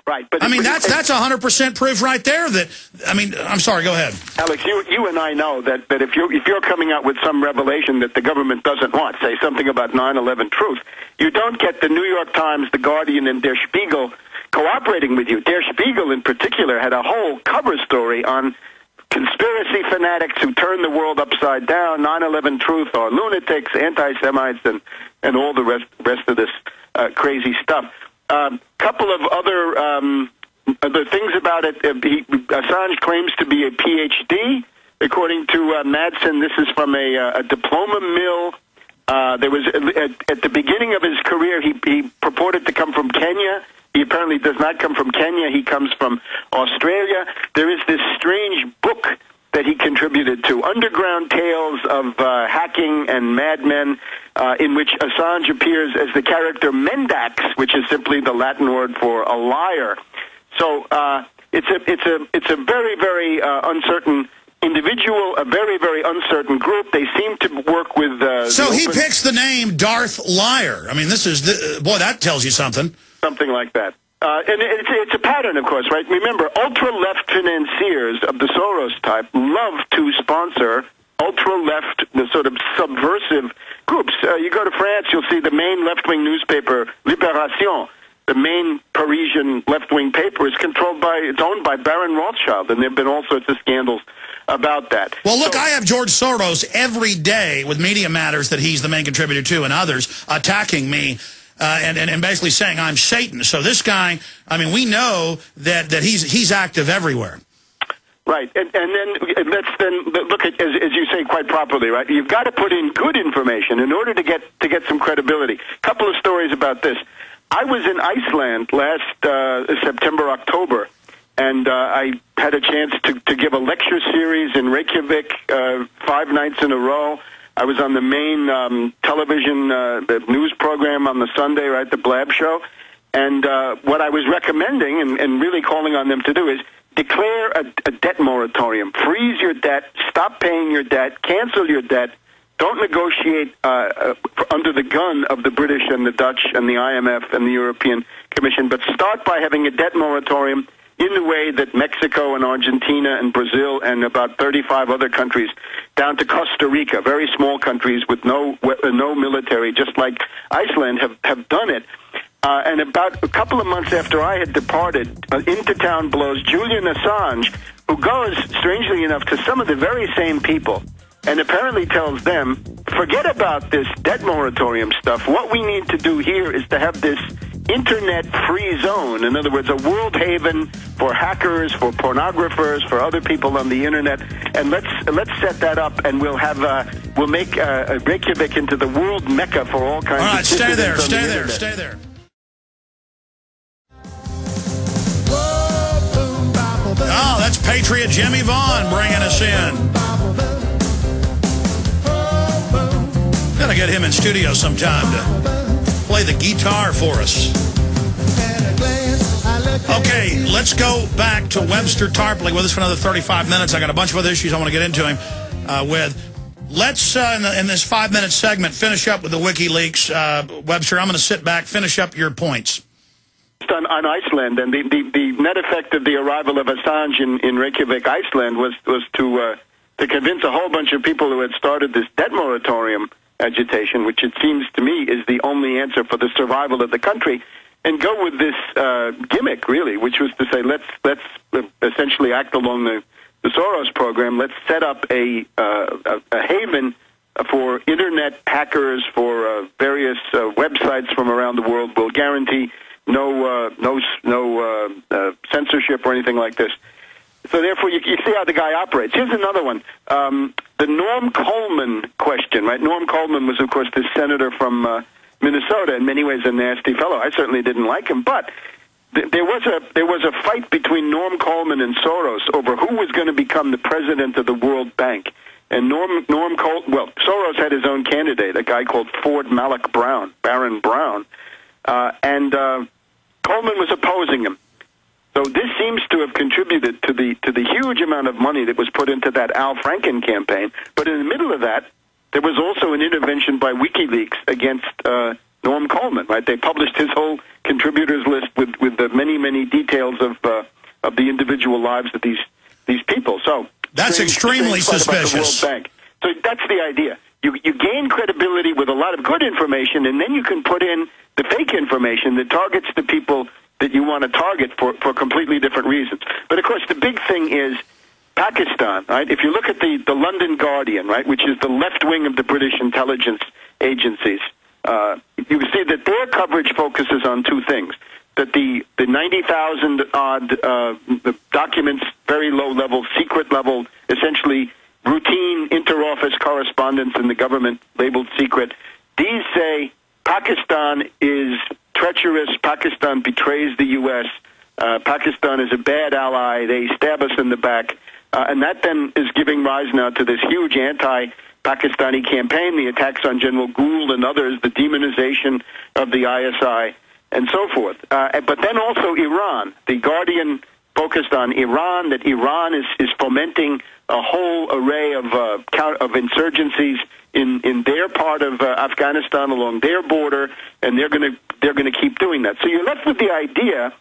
Right, but I mean, that's 100% proof right there that, I mean, I'm sorry, go ahead. Alex, you and I know that if you're coming out with some revelation that the government doesn't want, say something about 9/11 truth, you don't get the New York Times, The Guardian, and Der Spiegel cooperating with you. Der Spiegel, in particular, had a whole cover story on conspiracy fanatics who turn the world upside down, 9/11 truth, or lunatics, anti-Semites, and all the rest of this crazy stuff. Couple of other things about it. Assange claims to be a PhD, according to Madsen. This is from a diploma mill. There was at the beginning of his career, he purported to come from Kenya. He apparently does not come from Kenya. He comes from Australia. There is this strange book that he contributed to, Underground Tales of Hacking and Madmen, in which Assange appears as the character Mendax, which is simply the Latin word for a liar. So it's a very, very uncertain individual, a very, very uncertain group. They seem to work with... so he picks the name Darth Liar. I mean, this is... boy, that tells you something. Something like that. And it's a pattern, of course, right? Remember, ultra-left financiers of the Soros type love to sponsor ultra-left, the sort of subversive groups. You go to France, you'll see the main left-wing newspaper, Libération. The main Parisian left-wing paper is it's owned by Baron Rothschild, and there have been all sorts of scandals about that. Well, look, I have George Soros every day with Media Matters that he's the main contributor to and others attacking me. And basically saying I'm Satan. So this guy, I mean, we know that he's active everywhere. Right, and then let's look at, as you say quite properly, right? You've got to put in good information in order to get some credibility. A couple of stories about this. I was in Iceland last September, October, and I had a chance to give a lecture series in Reykjavik 5 nights in a row. I was on the main television news program on the Sunday, right, the Blab Show. And what I was recommending and really calling on them to do is declare a debt moratorium. Freeze your debt. Stop paying your debt. Cancel your debt. Don't negotiate under the gun of the British and the Dutch and the IMF and the European Commission, but start by having a debt moratorium in the way that Mexico and Argentina and Brazil and about 35 other countries, down to Costa Rica, very small countries with no military, just like Iceland, have done it. And about a couple of months after I had departed, into town blows Julian Assange, who goes, strangely enough, to some of the very same people and apparently tells them, forget about this debt moratorium stuff. What we need to do here is to have this internet-free zone. In other words, a world haven for hackers, for pornographers, for other people on the internet. And let's set that up, and we'll make Reykjavik into the world mecca for all kinds of... All right, stay there. Oh, that's Patriot Jimmy Vaughn bringing us in. Gotta get him in studio sometime to play the guitar for us. Okay, let's go back to Webster Tarpley with us for another 35 minutes. I got a bunch of other issues I want to get into him with. Let's, in this 5-minute segment, finish up with the WikiLeaks. Webster, I'm going to sit back, finish up your points. On Iceland, and the net effect of the arrival of Assange in Reykjavik, Iceland, was to convince a whole bunch of people who had started this debt moratorium agitation, which it seems to me is the only answer for the survival of the country, and go with this gimmick, really, which was to say, let's essentially act along the Soros program. Let's set up a haven for internet hackers, for various websites from around the world. We'll guarantee no censorship or anything like this. So therefore, you see how the guy operates. Here's another one. The Norm Coleman question, right? Norm Coleman was, of course, this senator from Minnesota, in many ways a nasty fellow. I certainly didn't like him, but there was a fight between Norm Coleman and Soros over who was going to become the president of the World Bank. And Soros had his own candidate, a guy called Ford Malloch Brown, Baron Brown, and Coleman was opposing him. So this seems to have contributed to the huge amount of money that was put into that Al Franken campaign. But in the middle of that, there was also an intervention by WikiLeaks against Norm Coleman. Right? They published his whole contributors list with the many details of the individual lives of these people. So that's extremely suspicious. About the World Bank. So that's the idea. You gain credibility with a lot of good information, and then you can put in the fake information that targets the people that you want to target for completely different reasons. But, of course, the big thing is Pakistan, right? If you look at the London Guardian, right, which is the left wing of the British intelligence agencies, you see that their coverage focuses on two things. That the 90,000-odd documents, very low-level, secret-level, essentially routine inter-office correspondence in the government labeled secret. These say Pakistan is treacherous. Pakistan betrays the U.S. Pakistan is a bad ally. They stab us in the back. And that then is giving rise now to this huge anti-Pakistani campaign, the attacks on General Gould and others, the demonization of the ISI, and so forth. But then also Iran. The Guardian focused on Iran, that Iran is fomenting a whole array of insurgencies in their part of Afghanistan along their border, and they're going to keep doing that. So you're left with the idea.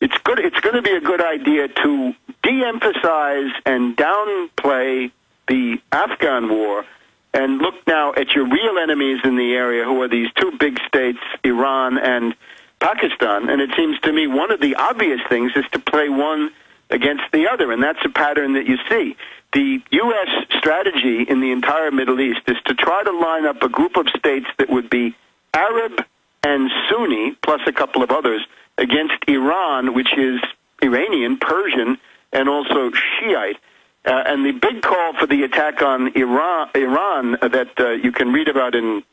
It's going to be a good idea to de-emphasize and downplay the Afghan war and look now at your real enemies in the area, who are these two big states, Iran and Pakistan. And it seems to me one of the obvious things is to play one against the other, and that's a pattern that you see. The U.S. strategy in the entire Middle East is to try to line up a group of states that would be Arab and Sunni, plus a couple of others, against Iran, which is Iranian, Persian, and also Shiite. And the big call for the attack on Iran that you can read about in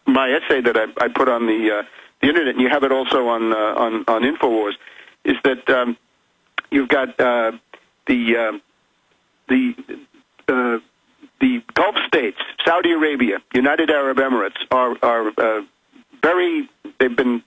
my essay that I put on the internet, and you have it also on InfoWars, is that you've got the Gulf states, Saudi Arabia, United Arab Emirates, are they've been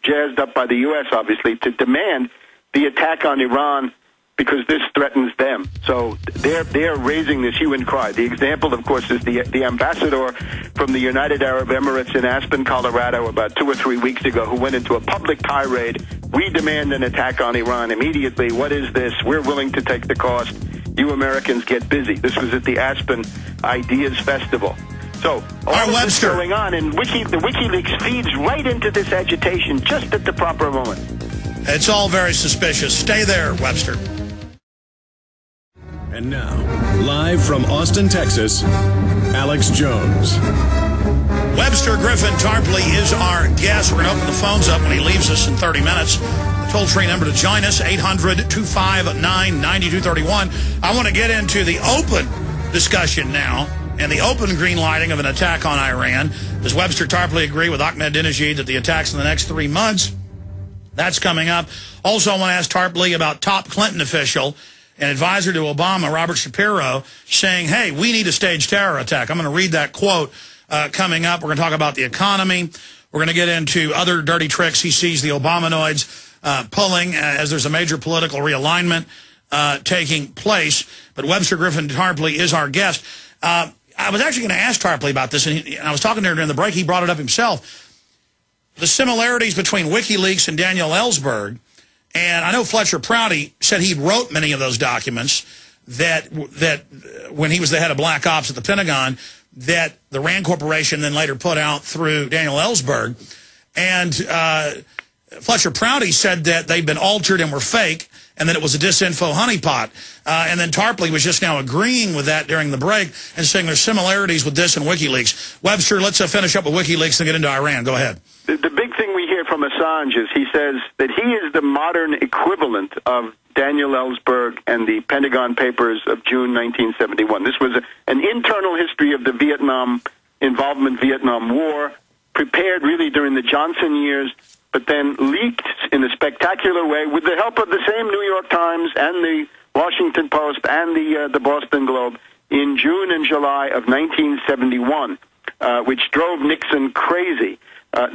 jazzed up by the U.S., obviously, to demand the attack on Iran because this threatens them. So they're raising this hue and cry. The example, of course, is the ambassador from the United Arab Emirates in Aspen, Colorado, about 2 or 3 weeks ago, who went into a public tirade. We demand an attack on Iran immediately. What is this? We're willing to take the cost. You Americans get busy. This was at the Aspen Ideas Festival. So all of this going on, and the WikiLeaks feeds right into this agitation just at the proper moment. It's all very suspicious. Stay there, Webster. And now, live from Austin, Texas, Alex Jones. Webster Tarpley is our guest. We're going to open the phones up when he leaves us in 30 minutes. The toll-free number to join us, 800-259-9231. I want to get into the open discussion now and the open green lighting of an attack on Iran. Does Webster Tarpley agree with Ahmadinejad that the attacks in the next 3 months? That's coming up. Also, I want to ask Tarpley about top Clinton official and advisor to Obama, Robert Shapiro, saying, hey, we need a staged terror attack. I'm going to read that quote coming up. We're going to talk about the economy. We're going to get into other dirty tricks he sees the Obamanoids pulling as there's a major political realignment taking place. But Webster Tarpley is our guest. I was actually going to ask Tarpley about this, and I was talking to him during the break. He brought it up himself. The similarities between WikiLeaks and Daniel Ellsberg, and I know Fletcher Prouty said he wrote many of those documents that when he was the head of Black Ops at the Pentagon, that the RAND Corporation then later put out through Daniel Ellsberg. And Fletcher Prouty said that they'd been altered and were fake, and that it was a disinfo honeypot. And then Tarpley was just now agreeing with that during the break and saying there's similarities with this and WikiLeaks. Webster, let's finish up with WikiLeaks and get into Iran. Go ahead. The big thing we hear from Assange is he says that he is the modern equivalent of Daniel Ellsberg and the Pentagon Papers of June 1971. This was an internal history of the Vietnam War, prepared really during the Johnson years, but then leaked in a spectacular way with the help of the same New York Times and the Washington Post and the Boston Globe in June and July of 1971, which drove Nixon crazy.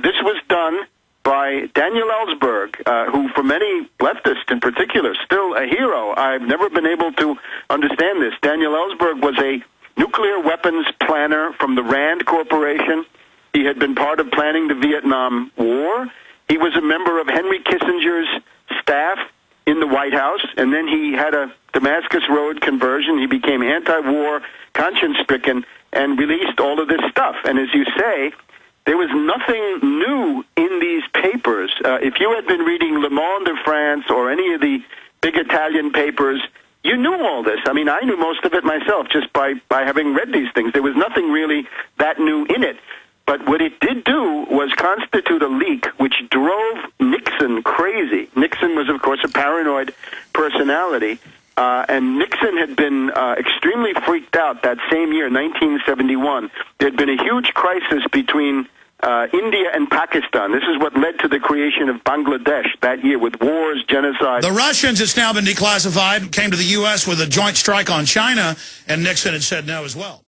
This was done by Daniel Ellsberg, who for many leftists in particular, still a hero. I've never been able to understand this. Daniel Ellsberg was a nuclear weapons planner from the RAND Corporation. He had been part of planning the Vietnam War. He was a member of Henry Kissinger's staff White House, and then he had a Damascus Road conversion. He became anti-war, conscience-stricken, and released all of this stuff. And as you say, there was nothing new in these papers. If you had been reading Le Monde de France or any of the big Italian papers, you knew all this. I mean, I knew most of it myself just by having read these things. There was nothing really that new in it. But what it did do was constitute a leak which drove Nixon crazy. Nixon was, of course, a paranoid personality. And Nixon had been extremely freaked out that same year, 1971. There had been a huge crisis between India and Pakistan. This is what led to the creation of Bangladesh that year, with wars, genocide. The Russians, it's now been declassified, came to the U.S. with a joint strike on China, and Nixon had said no as well.